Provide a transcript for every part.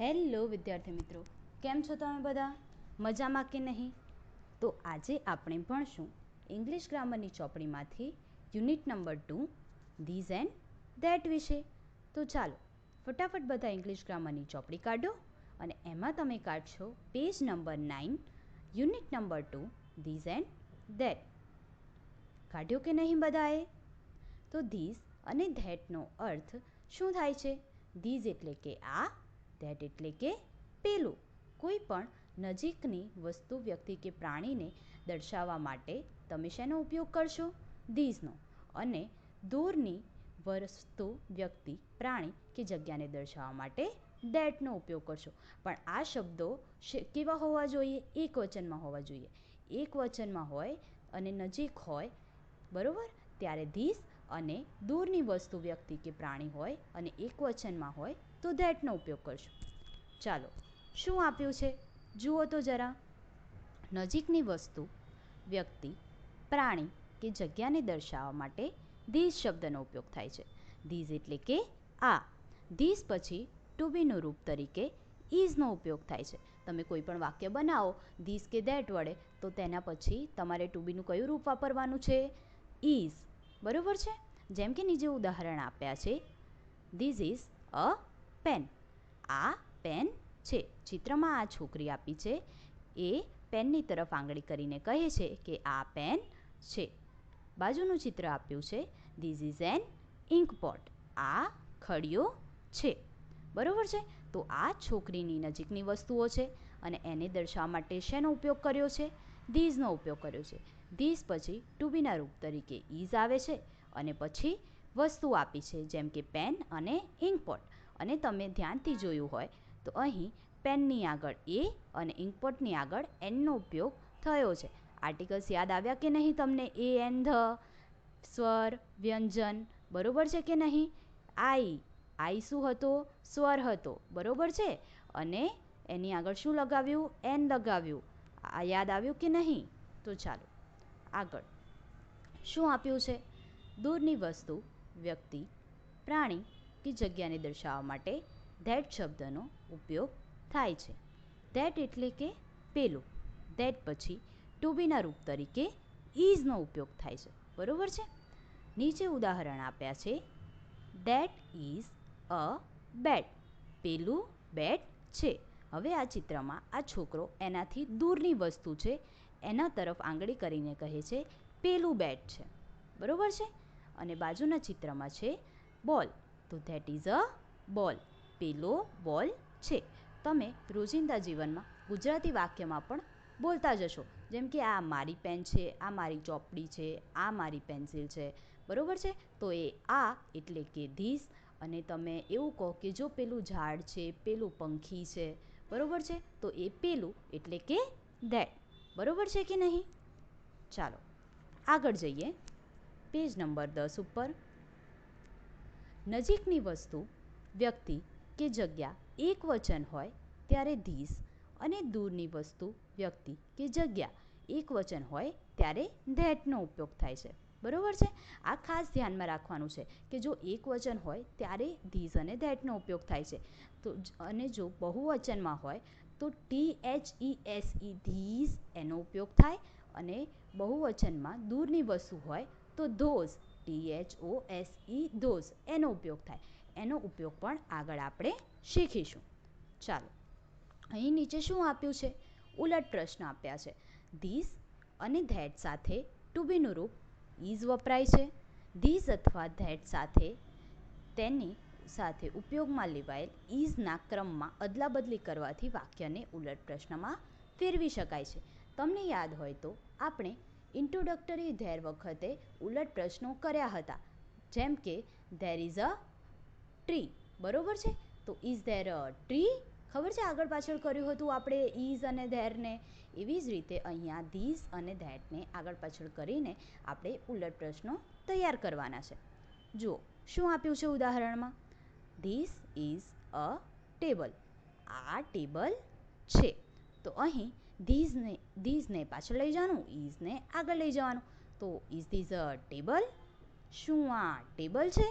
Hello વિદ્યાર્થી મિત્રો, કેમ છો તમે બધા? મજામાં કે નહીં? તો આજે આપણે ભણશું ઇંગ્લિશ ગ્રામરની ચોપડીમાંથી unit number 2 this and that વિશે. તો ચાલો ફટાફટ બધા ઇંગ્લિશ ગ્રામરની ચોપડી કાઢો અને એમાં તમે કાઢશો page number 9 unit number 2 this and that. કાઢ્યો કે નહીં બધાએ? તો ધીઝ અને ધેટનો અર્થ શું થાય છે? ધીઝ એટલે કે આ, ધેટ એટલે કે પેલું. કોઈ પણ નજીકની વસ્તુ, વ્યક્તિ કે પ્રાણીને દર્શાવવા માટે તમે શેનો ઉપયોગ કરશો? ધીઝનો. અને દૂરની વસ્તુ, વ્યક્તિ, પ્રાણી કે જગ્યાને દર્શાવવા માટે ધેટનો ઉપયોગ કરશો. પણ આ શબ્દો કેવા હોવા જોઈએ? એક વચનમાં હોવા જોઈએ. એક વચનમાં હોય અને નજીક હોય, બરાબર, ત્યારે ધીઝ, અને દૂરની વસ્તુ, વ્યક્તિ કે પ્રાણી હોય અને એક વચનમાં હોય તો ધેટનો ઉપયોગ કરશું. ચાલો, શું આપ્યું છે જુઓ તો જરા. નજીકની વસ્તુ, વ્યક્તિ, પ્રાણી કે જગ્યાને દર્શાવવા માટે ધીઝ શબ્દનો ઉપયોગ થાય છે. ધીઝ એટલે કે આ. ધીઝ પછી ટુ બીનું રૂપ તરીકે ઇઝનો ઉપયોગ થાય છે. તમે કોઈ પણ વાક્ય બનાવો ધીઝ કે ધેટ વડે, તો તેના પછી તમારે ટુ બીનું કયું રૂપ વાપરવાનું છે? ઇઝ. બરાબર છે? જેમ કે નીચે ઉદાહરણ આપ્યા છે. This is a pen. આ પેન છે. ચિત્રમાં આ છોકરી આપી છે, એ પેનની તરફ આંગળી કરીને કહે છે કે આ પેન છે. બાજુનું ચિત્ર આપ્યું છે, ધીઝ ઇઝ એન ઇન્કપોટ. આ ખડિયો છે. બરાબર છે? તો આ છોકરીની નજીકની વસ્તુઓ છે અને એને દર્શાવવા માટે શેનો ઉપયોગ કર્યો છે? ધીઝનો ઉપયોગ કર્યો છે. ધીઝ પછી ટુ બીના રૂપ તરીકે ઇઝ આવે છે અને પછી વસ્તુ આપી છે, જેમ કે પેન અને ઇન્કપોટ. અને તમે ધ્યાનથી જોયું હોય તો અહીં પેનની આગળ એ અને ઇન્કપોટની આગળ એનનો ઉપયોગ થયો છે. આર્ટિકલ્સ યાદ આવ્યા કે નહીં તમને? એ એન, ધ, સ્વર, વ્યંજન. બરાબર છે કે નહીં? આઈ શું હતો? સ્વર હતો. બરાબર છે? અને એની આગળ શું લગાવ્યું? એન લગાવ્યું. આ યાદ આવ્યું કે નહીં? તો ચાલો આગળ શું આપ્યું છે? દૂરની વસ્તુ, વ્યક્તિ, પ્રાણી કે જગ્યાને દર્શાવવા માટે ધેટ શબ્દનો ઉપયોગ થાય છે. ધેટ એટલે કે પેલું. ધેટ પછી ટુ બીના રૂપ તરીકે ઇઝનો ઉપયોગ થાય છે. બરાબર છે? નીચે ઉદાહરણ આપ્યા છે. ધેટ ઇઝ અ બેટ. પેલું બેટ છે. હવે આ ચિત્રમાં આ છોકરો એનાથી દૂરની વસ્તુ છે એના તરફ આંગળી કરીને કહે છે પેલું બેટ છે. બરાબર છે? અને બાજુના ચિત્રમાં છે બોલ. તો ધેટ ઇઝ અ બોલ. પેલો બોલ છે. તમે રોજિંદા જીવનમાં ગુજરાતી વાક્યમાં પણ બોલતા જશો, જેમ કે આ મારી પેન છે, આ મારી ચોપડી છે, આ મારી પેન્સિલ છે. બરાબર છે? તો એ આ એટલે કે ધીઝ. અને તમે એવું કહો કે જો પેલું ઝાડ છે, પેલું પંખી છે, બરાબર છે, તો એ પેલું એટલે કે ધેટ. બરાબર છે કે નહીં? ચાલો આગળ જઈએ પેજ નંબર 10 ઉપર. નજીકની વસ્તુ, વ્યક્તિ કે જગ્યા એક વચન હોય ત્યારે ધીઝ, અને દૂરની વસ્તુ, વ્યક્તિ કે જગ્યા એક વચન હોય ત્યારે ધેટનો ઉપયોગ થાય છે. બરાબર છે? આ ખાસ ધ્યાનમાં રાખવાનું છે કે જો એક વચન હોય ત્યારે ધીઝ અને ધેટનો ઉપયોગ થાય છે. તો અને જો બહુવચનમાં હોય તો THESE ધીઝ એનો ઉપયોગ થાય. અને બહુવચનમાં દૂરની વસ્તુ હોય તો ધોઝ, THOSE ધોઝ એનો ઉપયોગ થાય. એનો ઉપયોગ પણ આગળ આપણે શીખીશું. ચાલો, અહીં નીચે શું આપ્યું છે? ઉલટ પ્રશ્ન આપ્યા છે. ધીઝ અને ધેટ સાથે ટુ બીનું રૂપ ઇઝ વપરાય છે. ધીઝ અથવા ધેટ સાથે તેની સાથે ઉપયોગમાં લેવાયેલ ઇઝના ક્રમમાં અદલાબદલી કરવાથી વાક્યને ઉલટ પ્રશ્નમાં ફેરવી શકાય છે. તમને યાદ હોય તો આપણે ઇન્ટ્રોડક્ટરી ધેર વખતે ઉલટ પ્રશ્નો કર્યા હતા, જેમ કે ધેર ઇઝ અ ટ્રી. બરાબર છે? તો ઇઝ ધેર અ ટ્રી? ખબર છે આગળ પાછળ કર્યું હતું આપણે ઇઝ અને ધેરને. એવી જ રીતે અહીંયા ધીઝ અને ધેટને આગળ પાછળ કરીને આપણે ઉલટ પ્રશ્નો તૈયાર કરવાના છે. જુઓ શું આપ્યું છે ઉદાહરણમાં. This is a table. આ ટેબલ છે. તો અહીં ધીઝને પાછળ લઈ જવાનું, ઇઝને આગળ લઈ જવાનું. તો ઇઝ ધીઝ અ ટેબલ? શું આ ટેબલ છે?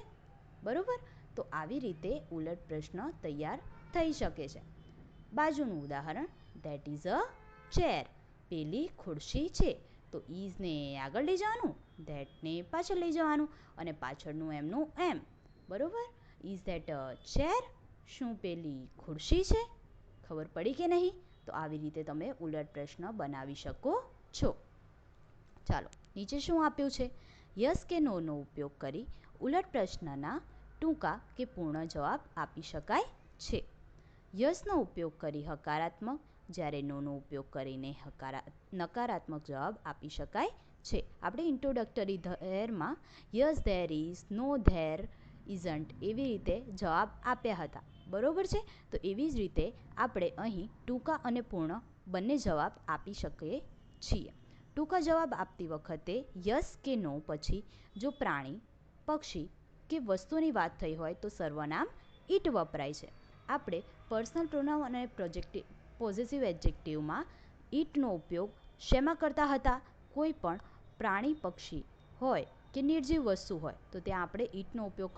બરાબર? તો આવી રીતે ઉલટ પ્રશ્ન તૈયાર થઈ શકે છે. બાજુનું ઉદાહરણ, ધેટ ઇઝ અ ચેર, પેલી ખુરશી છે. તો ઇઝને આગળ લઈ જવાનું, ધેટને પાછળ લઈ જવાનું અને પાછળનું એમનું એમ. બરોબર? Is that a chair? શું પેલી ખુરશી છે? ખબર પડી કે નહીં? તો આવી રીતે તમે ઉલટ પ્રશ્ન બનાવી શકો છો. ચાલો, નીચે શું આપ્યું છે? યસ કે નોનો ઉપયોગ કરી ઉલટ પ્રશ્નના ટૂંકા કે પૂર્ણ જવાબ આપી શકાય છે. યસનો ઉપયોગ કરી હકારાત્મક, જ્યારે નોનો ઉપયોગ કરીને નકારાત્મક જવાબ આપી શકાય છે. આપણે ઇન્ટ્રોડક્ટરી ધેરમાં yes there is, no there isn't એવી રીતે જવાબ આપ્યા હતા. બરોબર છે? તો એવી જ રીતે આપણે અહીં ટૂંકા અને પૂર્ણ બંને જવાબ આપી શકીએ છીએ. ટૂંકા જવાબ આપતી વખતે યસ કે નો પછી જો પ્રાણી, પક્ષી કે વસ્તુની વાત થઈ હોય તો સર્વનામ ઇટ વપરાય છે. આપણે પર્સનલ પ્રોનાઉન અને પોઝેસિવ એડજેક્ટિવમાં ઇટનો ઉપયોગ શેમાં કરતા હતા? કોઈ પણ પ્રાણી, પક્ષી હોય કે નિર્જીવ વસ્તુ હોય તો ત્યાં આપણે ઇટનો ઉપયોગ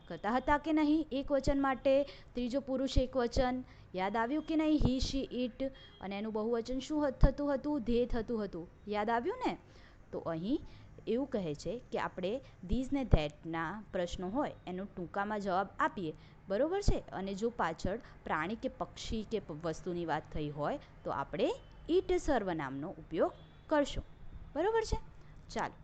કરતા હતા કે નહીં? એક વચન માટે ત્રીજો પુરુષ એક વચન યાદ આવ્યું કે નહીં? હી, શી, ઇટ. અને એનું બહુવચન શું થતું હતું? ધે થતું હતું. યાદ આવ્યું ને? તો અહીં એવું કહે છે કે આપણે ધીઝ ને ધેટના પ્રશ્નો હોય એનો ટૂંકામાં જવાબ આપીએ. બરોબર છે? અને જો પાછળ પ્રાણી કે પક્ષી કે વસ્તુની વાત થઈ હોય તો આપણે ઇટ સર્વનામનો ઉપયોગ કરશું. બરોબર છે? ચાલો,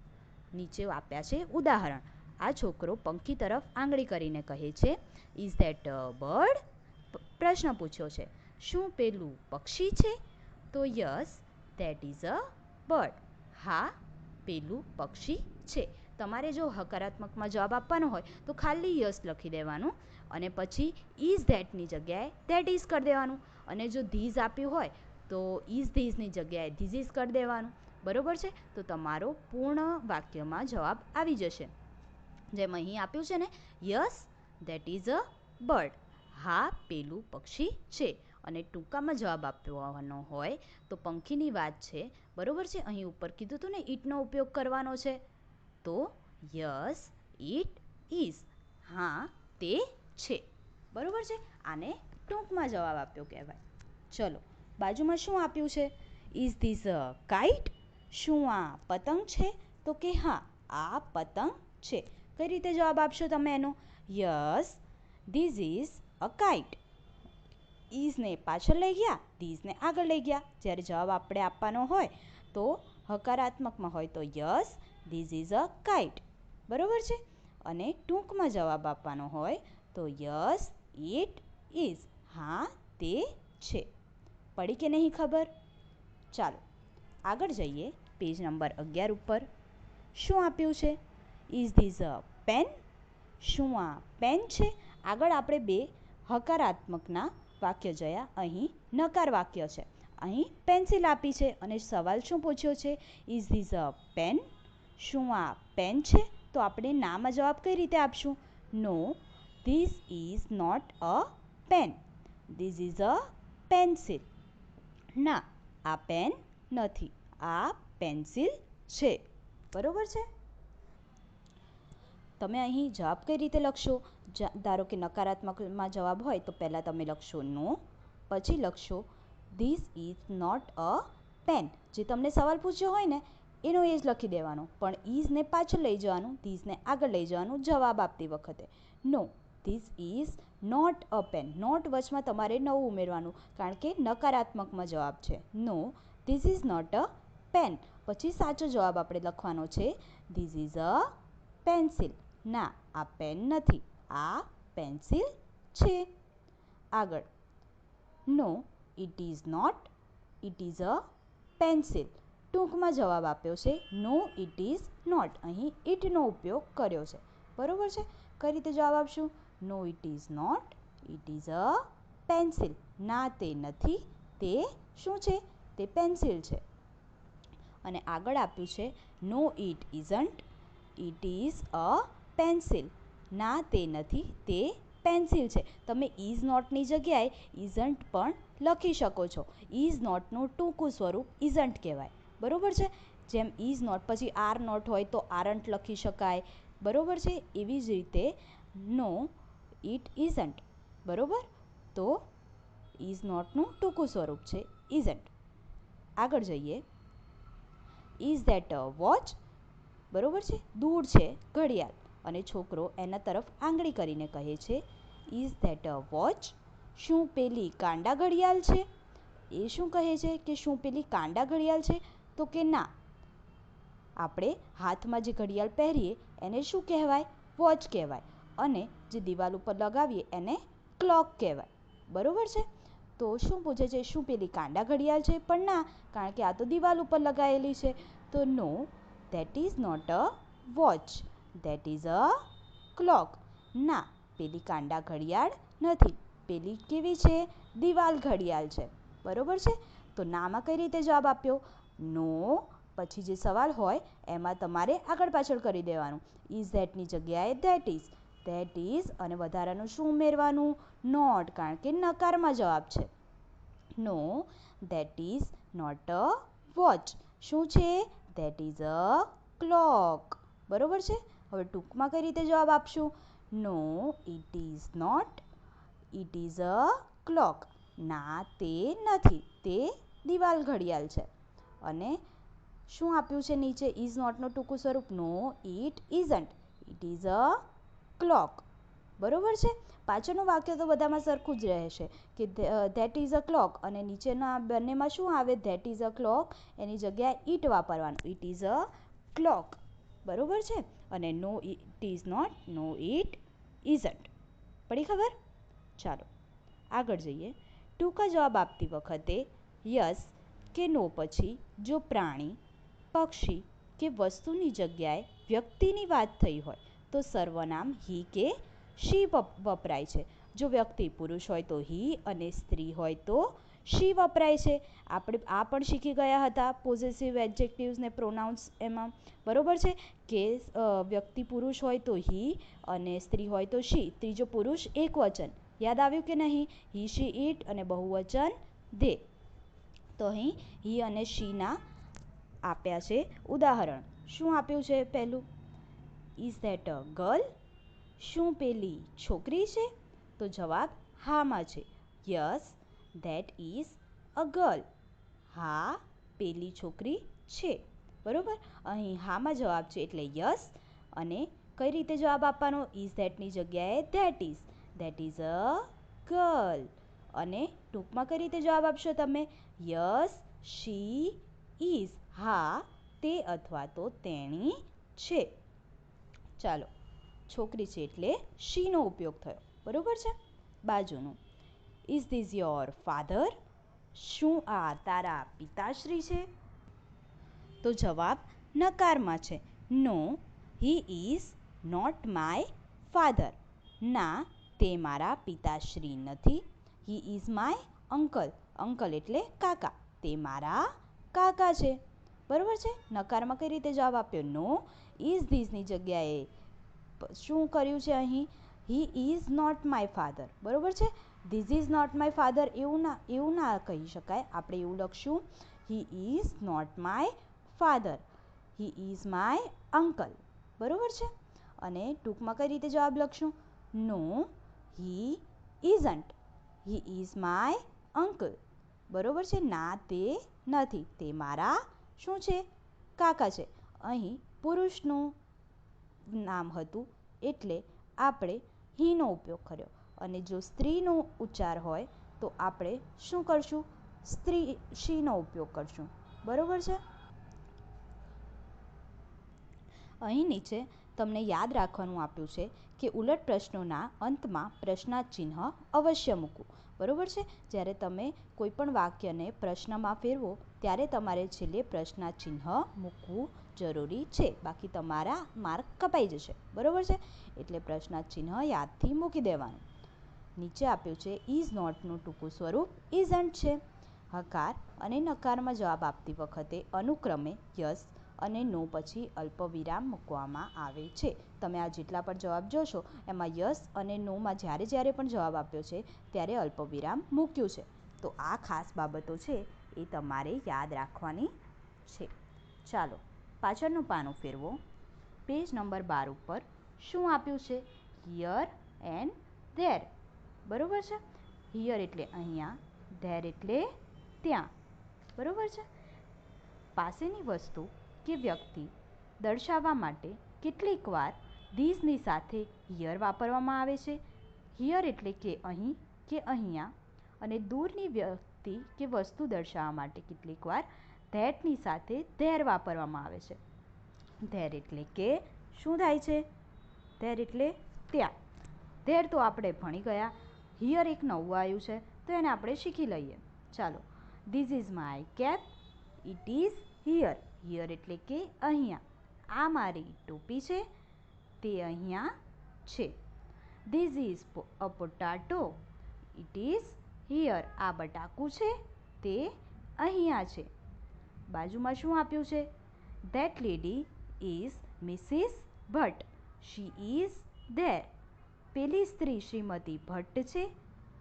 નીચે આપ્યા છે ઉદાહરણ. આ છોકરો પંખી તરફ આંગળી કરીને કહે છે, ઇઝ ધેટ અ બર્ડ? પ્રશ્ન પૂછ્યો છે, શું પેલું પક્ષી છે? તો yes, that is a bird. હા, પેલું પક્ષી છે. તમારે જો હકારાત્મકમાં જવાબ આપવાનો હોય તો ખાલી યસ લખી દેવાનું અને પછી ઇઝ ધેટની જગ્યાએ ધેટ ઇઝ કરી દેવાનું. અને જો ધીઝ આપ્યું હોય તો ઇઝ ધીઝની જગ્યાએ ધીઝ ઇઝ કરી દેવાનું. બરોબર છે? તો તમારો પૂર્ણ વાક્યમાં જવાબ આવી જશે. જેમ અહીં આપ્યું છે ને, yes that is a bird. હા, પેલું પક્ષી છે. અને ટૂંકામાં જવાબ આપવાનો હોય તો પંખીની વાત છે. બરોબર છે? અહીં ઉપર કીધું હતું ને ઇટનો ઉપયોગ કરવાનો છે. તો યસ ઇટ ઇઝ. હા, તે છે. બરોબર છે? આને ટૂંકમાં જવાબ આપ્યો કહેવાય. ચલો, બાજુમાં શું આપ્યું છે? Is this a kite? શું આ પતંગ છે? તો કે હા, આ પતંગ છે. કઈ રીતે જવાબ આપશો તમે એનો? Yes, this is a kite. ઇઝને પાછળ લઈ ગયા, ધીઝને આગળ લઈ ગયા. જ્યારે જવાબ આપણે આપવાનો હોય તો હકારાત્મકમાં હોય તો yes, this is a kite. બરોબર છે? અને ટૂંકમાં જવાબ આપવાનો હોય તો યસ, ઇટ ઇઝ. હા, તે છે. પડી કે નહીં ખબર? ચાલો, આગળ જઈએ પેજ નંબર 11 ઉપર. શું આપ્યું છે? Is this a pen? શું આ પેન છે? આગળ આપણે બે હકારાત્મકના વાક્ય જોયા, અહીં નકાર વાક્ય છે. અહીં પેન્સિલ આપી છે અને સવાલ શું પૂછ્યો છે? Is this a pen? શું આ પેન છે? તો આપણે નામાં જવાબ કઈ રીતે આપશું? No, this is not a pen. This is a pencil. ના, આ પેન નથી, આ પેન્સિલ છે. બરોબર છે? તમે અહીં જવાબ કઈ રીતે લખશો? ધારો કે નકારાત્મકમાં જવાબ હોય તો પહેલાં તમે લખશો નો, પછી લખશો this is not a pen. જે તમને સવાલ પૂછ્યો હોય ને એનો એ જ લખી દેવાનો, પણ ઇઝને પાછળ લઈ જવાનું, ધીસને આગળ લઈ જવાનું જવાબ આપતી વખતે. No, this is not a pen. Not વચમાં તમારે નવું ઉમેરવાનું, કારણ કે નકારાત્મકમાં જવાબ છે. No, this is not a pen. પછી સાચો જવાબ આપણે લખવાનો છે, ધીસ ઇઝ અ પેન્સિલ. ના, આ પેન નથી, આ પેન્સિલ છે. આગળ, no, it is not, it is a pencil. ટૂંકમાં જવાબ આપ્યો છે નો, ઇટ ઇઝ નોટ. અહીં ઇટનો ઉપયોગ કર્યો છે. બરોબર છે? કઈ રીતે જવાબ આપશું? No, it is not, it is a pencil. ના, તે નથી, તે શું છે? તે પેન્સિલ છે. અને આગળ આપ્યું છે no, it isn't, it is a pencil. ના, તે નથી, તે પેન્સિલ છે. તમે ઇઝ નોટની જગ્યાએ ઇઝન્ટ પણ લખી શકો છો. ઇઝ નોટનું ટૂંકું સ્વરૂપ ઇઝન્ટ કહેવાય. બરોબર છે? જેમ ઇઝ નોટ પછી આર નોટ હોય તો આરન્ટ લખી શકાય. બરોબર છે? એવી જ રીતે નો, ઇટ ઇઝન્ટ. બરોબર? તો ઇઝ નોટનું ટૂંકું સ્વરૂપ છે ઇઝન્ટ. આગળ જઈએ. Is that a watch? બરોબર છે, દૂર છે ઘડિયાળ અને છોકરો એના તરફ આંગળી કરીને કહે છે ઇઝ ધેટ અ વોચ? શું પેલી કાંડા ઘડિયાળ છે? એ શું કહે છે કે શું પેલી કાંડા ઘડિયાળ છે? તો કે ના, આપણે હાથમાં જે ઘડિયાળ પહેરીએ એને શું કહેવાય? વોચ કહેવાય. અને જે દિવાલ ઉપર લગાવીએ એને ક્લોક કહેવાય. બરોબર છે. તો શું પૂછે છે? શું પેલી કાંડા ઘડિયાળ છે? પણ ના, કારણ કે આ તો દિવાલ ઉપર લગાવેલી છે. તો no, that is not a watch, that is a clock. ના, પેલી કાંડા ઘડિયાળ નથી, પેલી કેવી છે? દિવાલ ઘડિયાળ છે. બરોબર છે. તો નામાં કઈ રીતે જવાબ આપ્યો? નો, પછી જે સવાલ હોય એમાં તમારે આગળ પાછળ કરી દેવાનું. ઇઝ ધેટની જગ્યાએ ધેટ ઇઝ, ધેટ ઇઝ અને વધારાનું શું ઉમેરવાનું? નોટ, કારણ કે નકારમાં જવાબ છે. No, that is not a watch. શું છે? That is a clock. બરોબર છે. હવે ટૂંકમાં કઈ રીતે જવાબ આપશું? No, it is not, it is a clock. ના, તે નથી, તે દિવાલ ઘડિયાળ છે. અને શું આપ્યું છે નીચે? ઇઝ નોટનું ટૂંકું સ્વરૂપ? No, it isn't, it is a clock. બરોબર છે. પાછળનું વાક્ય તો બધામાં સરખું જ રહેશે કે ધેટ ઇઝ અ ક્લોક, અને નીચેના બંનેમાં શું આવે? ધેટ ઇઝ અ ક્લોક, એની જગ્યાએ ઇટ વાપરવાનું, ઇટ ઇઝ અ ક્લોક. બરોબર છે. અને no it is not, no it isn't. પડી ખબર? ચાલો આગળ જઈએ. ટૂંકા જવાબ આપતી વખતે યસ કે નો પછી જો પ્રાણી, પક્ષી કે વસ્તુની જગ્યાએ વ્યક્તિની વાત થઈ હોય તો સર્વનામ હી કે શી વપરાય છે. જો વ્યક્તિ પુરુષ હોય તો હી અને સ્ત્રી હોય તો શી વપરાય છે. આપણે આ પણ શીખી ગયા હતા પોઝેસિવ એડજેક્ટિવ્સ ને પ્રોનાઉન્સ એમાં. બરોબર છે કે વ્યક્તિ પુરુષ હોય તો હી અને સ્ત્રી હોય તો શી. ત્રીજો પુરુષ એક વચન, યાદ આવ્યું કે નહીં? હી, શી, ઇટ અને બહુવચન ધે. તો અહીં હી અને શીના આપ્યા છે ઉદાહરણ. શું આપ્યું છે? પહેલું, ઇઝ ધેટ અ ગર્લ? શું પેલી છોકરી છે? તો જવાબ હામાં છે. Yes, that is a girl. હા, પેલી છોકરી છે. બરોબર. અહીં હામાં જવાબ છે એટલે યસ. અને કઈ રીતે જવાબ આપવાનો? ઇઝ ધેટની જગ્યાએ that is, that is a girl. અને ટૂંકમાં કઈ રીતે જવાબ આપશો તમે? Yes, she is. હા, તે અથવા તો તેણી છે. ચાલો, છોકરી છે એટલે શીનો ઉપયોગ થયો. બરોબર છે. બાજુનું, ઇઝ ધીઝ યોર ફાધર? શું આ તારા પિતાશ્રી છે? તો જવાબ નકારમાં છે. No, he is not my father. ના, તે મારા પિતાશ્રી નથી. He is my uncle. Uncle એટલે કાકા. તે મારા કાકા છે. બરોબર છે. નકારમાં કઈ રીતે જવાબ આપ્યો? નો, ઇઝ ધીઝની જગ્યાએ શું કર્યું છે અહીં? He is not my father. બરોબર છે. This is not my father એવું ના કહી શકાય. આપણે એવું લખશું, he is not my father, he is my uncle. બરોબર છે. અને ટૂંકમાં કઈ રીતે જવાબ લખશું? No, he isn't, he is my uncle. બરોબર છે. ના, તે નથી, તે મારા શું છે? કાકા છે. અહીં પુરુષનું નામ હતું એટલે આપણે હીનો ઉપયોગ કર્યો. અને જો સ્ત્રીનો ઉચ્ચાર હોય તો આપણે શું કરશું? સ્ત્રી, શીનો ઉપયોગ કરશું. બરોબર છે. અહીં નીચે તમને યાદ રાખવાનું આપ્યું છે કે ઉલટ પ્રશ્નોના અંતમાં પ્રશ્નાર્થ ચિહ્ન અવશ્ય મૂકવું. બરોબર છે. જ્યારે તમે કોઈ પણ વાક્યને પ્રશ્નમાં ફેરવો ત્યારે તમારે છેલ્લે પ્રશ્નાર્થ ચિહ્ન મૂકવું જરૂરી છે. બાકી તમારા માર્ક કપાઈ જશે. બરોબર છે. એટલે પ્રશ્નાર્થ ચિહ્ન યાદથી મૂકી દેવાનું. નીચે આપ્યું છે ઇઝ નોટનું ટૂંકું સ્વરૂપ ઇઝન્ટ છે. હકાર અને નકારમાં જવાબ આપતી વખતે અનુક્રમે યસ અને નો પછી અલ્પવિરામ મૂકવામાં આવે છે. તમે આ જેટલા પણ જવાબ જોશો એમાં યસ અને નોમાં જ્યારે જ્યારે પણ જવાબ આપ્યો છે ત્યારે અલ્પવિરામ મૂક્યું છે. તો આ ખાસ બાબતો છે એ તમારે યાદ રાખવાની છે. ચાલો પાછળનું પાનું ફેરવો. પેજ નંબર 12 ઉપર શું આપ્યું છે? Here and there. બરોબર છે. હિયર એટલે અહીંયા, ધેર એટલે ત્યાં. બરાબર છે. પાસેની વસ્તુ કે વ્યક્તિ દર્શાવવા માટે કેટલીક વાર ધીઝની સાથે હિયર વાપરવામાં આવે છે. હિયર એટલે કે અહીં કે અહીંયા, અને દૂરની વ્યક્તિ કે વસ્તુ દર્શાવવા માટે કેટલીક વાર ધેટની સાથે ધેર વાપરવામાં આવે છે. ધેર એટલે કે શું થાય છે? ધેર એટલે ત્યાં. ધેર તો આપણે ભણી ગયા. હિયર એક નવું આવ્યું છે તો એને આપણે શીખી લઈએ. ચાલો. This is my cap. It is here. Here એટલે કે અહીંયા. આ મારી ટોપી છે, તે અહીંયા છે. This is a potato. It is here. આ બટાકું છે, તે અહીંયા છે. બાજુમાં શું આપ્યું છે? That lady is Mrs Bhatt. She is there. પેલી સ્ત્રી શ્રીમતી ભટ્ટ છે,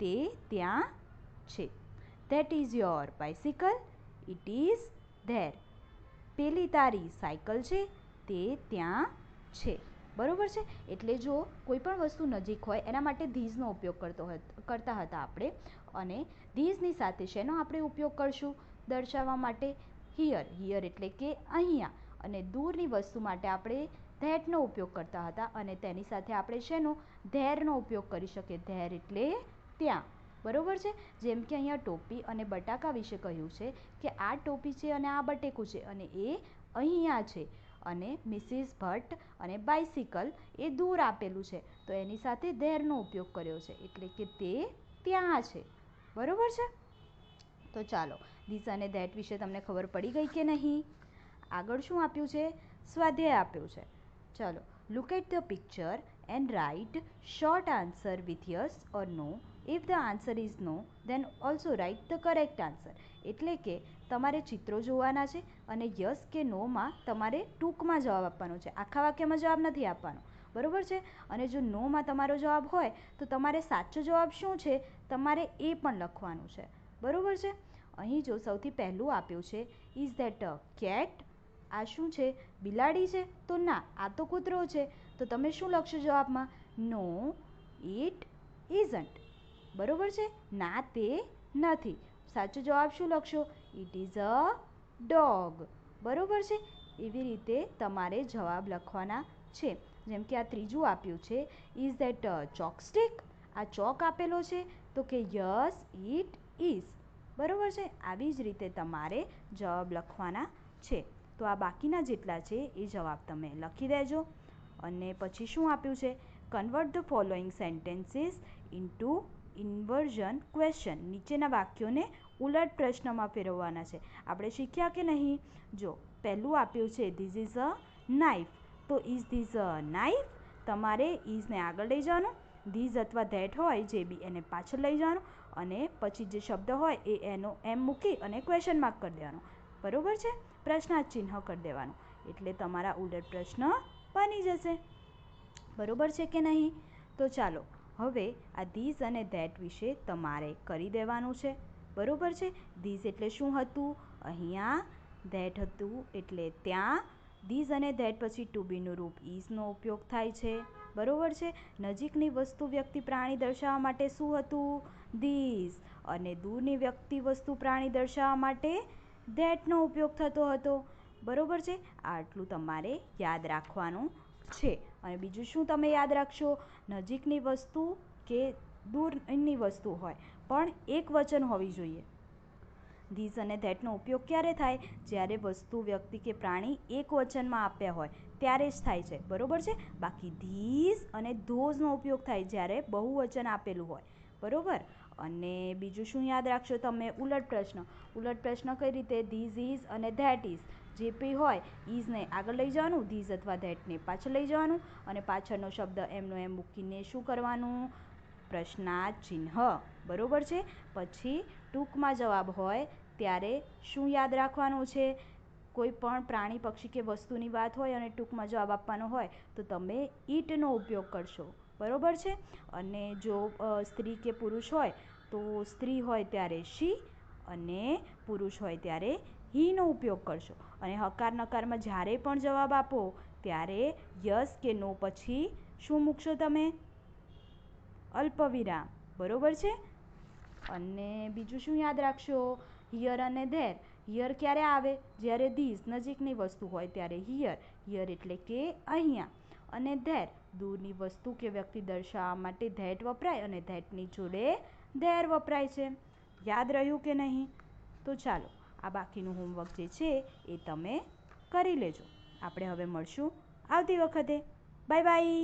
તે ત્યાં છે. That is your bicycle. It is there. પેલી તારી સાયકલ છે, તે ત્યાં છે. બરાબર છે. એટલે જો કોઈ પણ વસ્તુ નજીક હોય એના માટે ધીઝનો ઉપયોગ કરતા હતા આપણે. અને ધીઝની સાથે શેનો આપણે ઉપયોગ કરશું દર્શાવવા માટે? હિયર. હિયર એટલે કે અહીંયા. અને દૂરની વસ્તુ માટે આપણે ધેટનો ઉપયોગ કરતા હતા, અને તેની સાથે આપણે શેનો? ધેરનો ઉપયોગ કરી શકીએ. ધેર એટલે ત્યાં. બરાબર છે. જેમ કે અહીંયા ટોપી અને બટાકા વિશે કહ્યું છે કે આ ટોપી છે અને આ બટેકું છે, અને એ અહીંયા છે. અને મિસિસ ભટ્ટ અને બાઇસિકલ એ દૂર આપેલું છે, તો એની સાથે ધેરનો ઉપયોગ કર્યો છે, એટલે કે તે ત્યાં છે. બરાબર છે. તો ચાલો, ધીસ અને ધેટ વિશે તમને ખબર પડી ગઈ કે નહીં? આગળ શું આપ્યું છે? સ્વાધ્યાય આપ્યું છે. ચાલો. Look at the picture and write short answer with yes or no. If the answer is no, then also write the correct answer. એટલે કે તમારે ચિત્રો જોવાના છે અને યસ કે નોમાં તમારે ટૂંકમાં જવાબ આપવાનો છે. આખા વાક્યમાં જવાબ નથી આપવાનો. બરાબર છે. અને જો નોમાં તમારો જવાબ હોય તો તમારે સાચો જવાબ શું છે તમારે એ પણ લખવાનું છે. બરાબર છે. અહીં જો સૌથી પહેલું આપ્યું છે ઇઝ ધેટ અ કેટ. આ શું છે? બિલાડી છે? તો ના, આ તો કૂતરો છે. તો તમે શું લખશો જવાબમાં? નો, ઇટ ઇઝન્ટ. બરાબર છે. ના, તે નથી. સાચો જવાબ શું લખશો? It is a dog. બરાબર છે. એવી રીતે તમારે જવાબ લખવાના છે. જેમ કે આ ત્રીજું આપ્યું છે ઇઝ ધેટ અ ચોકસ્ટિક. આ ચોક આપેલો છે તો કે યસ ઇટ ઇઝ. બરાબર છે. આવી જ રીતે તમારે જવાબ લખવાના છે. તો આ બાકીના જેટલા છે એ જવાબ તમે લખી દેજો. અને પછી શું આપ્યું છે? Convert the following sentences into inversion question. નીચેના વાક્યોને ઉલટ પ્રશ્નમાં ફેરવવાના છે. આપણે શીખ્યા કે નહીં? જો પહેલું આપ્યું છે ધીસ ઇઝ અ નાઇફ. તો ઇઝ ધીસ અ નાઇફ? તમારે ઇઝને આગળ લઈ જવાનું, ધીઝ અથવા ધેટ હોય જે બી એને પાછળ લઈ જવાનું, અને પછી જે શબ્દ હોય એ એનો એમ મૂકી અને ક્વેશ્ચન માર્ક કરી દેવાનો. બરાબર છે. પ્રશ્નાર્થ ચિહ્ન કરી દેવાનું. એટલે તમારા ઉલટ પ્રશ્ન બની જશે. બરાબર છે કે નહીં? તો ચાલો, હવે આ ધીઝ અને ધેટ વિશે તમારે કરી દેવાનું છે. બરાબર છે. ધીઝ એટલે શું હતું? અહીંયા. ધેટ હતું એટલે ત્યાં. ધીઝ અને ધેટ પછી ટુ બીનું રૂપ ઇઝનો ઉપયોગ થાય છે. બરાબર છે. નજીકની વસ્તુ વ્યક્તિ પ્રાણી દર્શાવવા માટે શું હતું? ધીઝ. અને દૂરની વ્યક્તિ વસ્તુ પ્રાણી દર્શાવવા માટે ધેટનો ઉપયોગ થતો હતો. બરાબર છે. આટલું તમારે યાદ રાખવાનું છે. અને બીજું શું તમે યાદ રાખશો? નજીકની વસ્તુ કે દૂરની વસ્તુ હોય પણ એક વચન હોવી જોઈએ. ધીઝ અને ધેટનો ઉપયોગ ક્યારે થાય? જ્યારે વસ્તુ વ્યક્તિ કે પ્રાણી એક વચનમાં આપ્યા હોય ત્યારે જ થાય છે. બરાબર છે. બાકી ધીઝ અને ધોઝનો ઉપયોગ થાય જ્યારે બહુવચન આપેલું હોય. બરાબર. અને બીજું શું યાદ રાખશો તમે? ઉલટ પ્રશ્ન. ઉલટ પ્રશ્ન કઈ રીતે? ધીઝ ઇઝ અને ધેટ ઇઝ. જે બી હોય ઇઝને આગળ લઈ જવાનું, ધીઝ અથવા ધેટને પાછળ લઈ જવાનું, અને પાછળનો શબ્દ એમનો એમ મૂકીને શું કરવાનું? પ્રશ્નાર્થ ચિહ્ન. બરાબર છે. પછી ટૂંકમાં જવાબ હોય ત્યારે શું યાદ રાખવાનું છે? કોઈ પણ પ્રાણી, પક્ષી કે વસ્તુની વાત હોય અને ટૂંકમાં જવાબ આપવાનો હોય તો તમે ઈટનો ઉપયોગ કરશો. બરાબર છે. અને જો સ્ત્રી કે પુરુષ હોય તો સ્ત્રી હોય ત્યારે શી, અને પુરુષ હોય ત્યારે હીનો ઉપયોગ કરશો. અને હકાર નકારમાં જ્યારે પણ જવાબ આપો ત્યારે યસ કે નો પછી શું મૂકશો તમે? અલ્પવિરામ. બરાબર છે. અને બીજું શું યાદ રાખશો? હિયર અને ધેર. હિયર ક્યારે આવે? જ્યારે ધીસ નજીકની વસ્તુ હોય ત્યારે હિયર. હિયર એટલે કે અહીંયા. અને ધેર દૂરની વસ્તુ કે વ્યક્તિ દર્શાવવા માટે ધેટ વપરાય અને ધેટની જોડે ધેર વપરાય છે. યાદ રહ્યું કે નહીં? તો ચાલો આ બાકીનું હોમવર્ક જે છે એ તમે કરી લેજો. આપણે હવે મળશું આવતી વખતે. Bye bye.